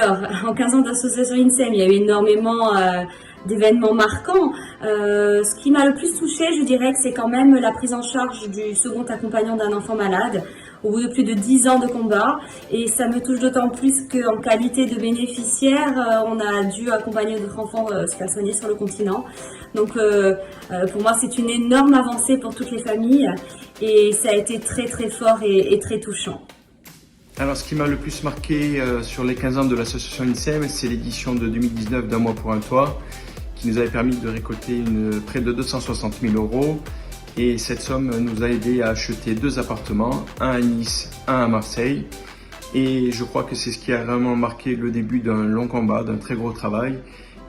Alors, en 15 ans d'association INSEM, il y a eu énormément d'événements marquants. Ce qui m'a le plus touchée, je dirais que c'est quand même la prise en charge du second accompagnant d'un enfant malade au bout de plus de 10 ans de combat. Et ça me touche d'autant plus qu'en qualité de bénéficiaire, on a dû accompagner d'autres enfants se faire soigner sur le continent. Donc pour moi, c'est une énorme avancée pour toutes les familles et ça a été très très fort et très touchant. Alors, ce qui m'a le plus marqué sur les 15 ans de l'association INSEM, c'est l'édition de 2019 d'Un mois pour un toit, qui nous avait permis de récolter près de 260 000 €. Et cette somme nous a aidé à acheter 2 appartements, un à Nice, un à Marseille. Et je crois que c'est ce qui a vraiment marqué le début d'un long combat, d'un très gros travail,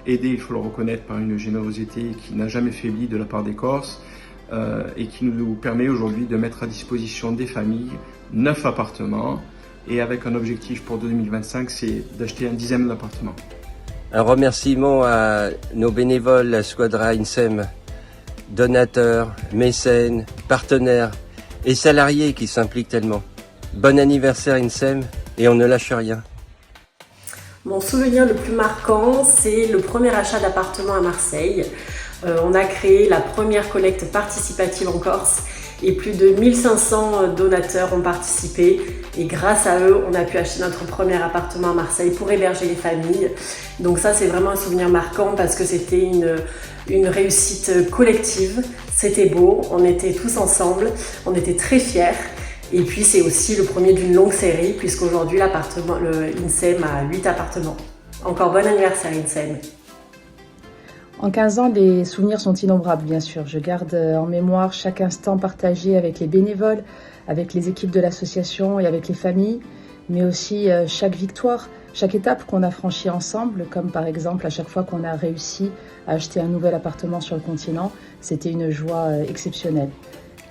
aidé, il faut le reconnaître, par une générosité qui n'a jamais faibli de la part des Corses et qui nous permet aujourd'hui de mettre à disposition des familles 9 appartements. Et avec un objectif pour 2025, c'est d'acheter un 10e d'appartement. Un remerciement à nos bénévoles, la Squadra INSEM, donateurs, mécènes, partenaires et salariés qui s'impliquent tellement. Bon anniversaire INSEM et on ne lâche rien. Mon souvenir le plus marquant, c'est le premier achat d'appartement à Marseille. On a créé la première collecte participative en Corse et plus de 1500 donateurs ont participé et grâce à eux, on a pu acheter notre premier appartement à Marseille pour héberger les familles. Donc ça, c'est vraiment un souvenir marquant parce que c'était une réussite collective. C'était beau, on était tous ensemble, on était très fiers. Et puis c'est aussi le premier d'une longue série puisqu'aujourd'hui l'INSEM a 8 appartements. Encore bon anniversaire INSEM. En 15 ans, les souvenirs sont innombrables, bien sûr. Je garde en mémoire chaque instant partagé avec les bénévoles, avec les équipes de l'association et avec les familles, mais aussi chaque victoire, chaque étape qu'on a franchie ensemble, comme par exemple à chaque fois qu'on a réussi à acheter un nouvel appartement sur le continent. C'était une joie exceptionnelle.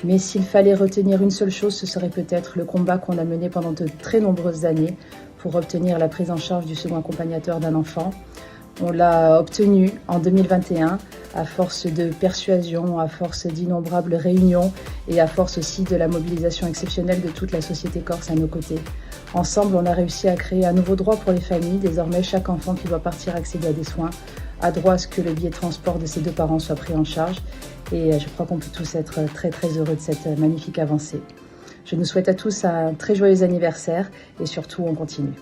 Mais s'il fallait retenir une seule chose, ce serait peut-être le combat qu'on a mené pendant de très nombreuses années pour obtenir la prise en charge du second accompagnateur d'un enfant. On l'a obtenu en 2021 à force de persuasion, à force d'innombrables réunions et à force aussi de la mobilisation exceptionnelle de toute la société corse à nos côtés. Ensemble, on a réussi à créer un nouveau droit pour les familles. Désormais, chaque enfant qui doit partir accéder à des soins a droit à ce que le billet de transport de ses 2 parents soit pris en charge. Et je crois qu'on peut tous être très très heureux de cette magnifique avancée. Je nous souhaite à tous un très joyeux anniversaire et surtout on continue.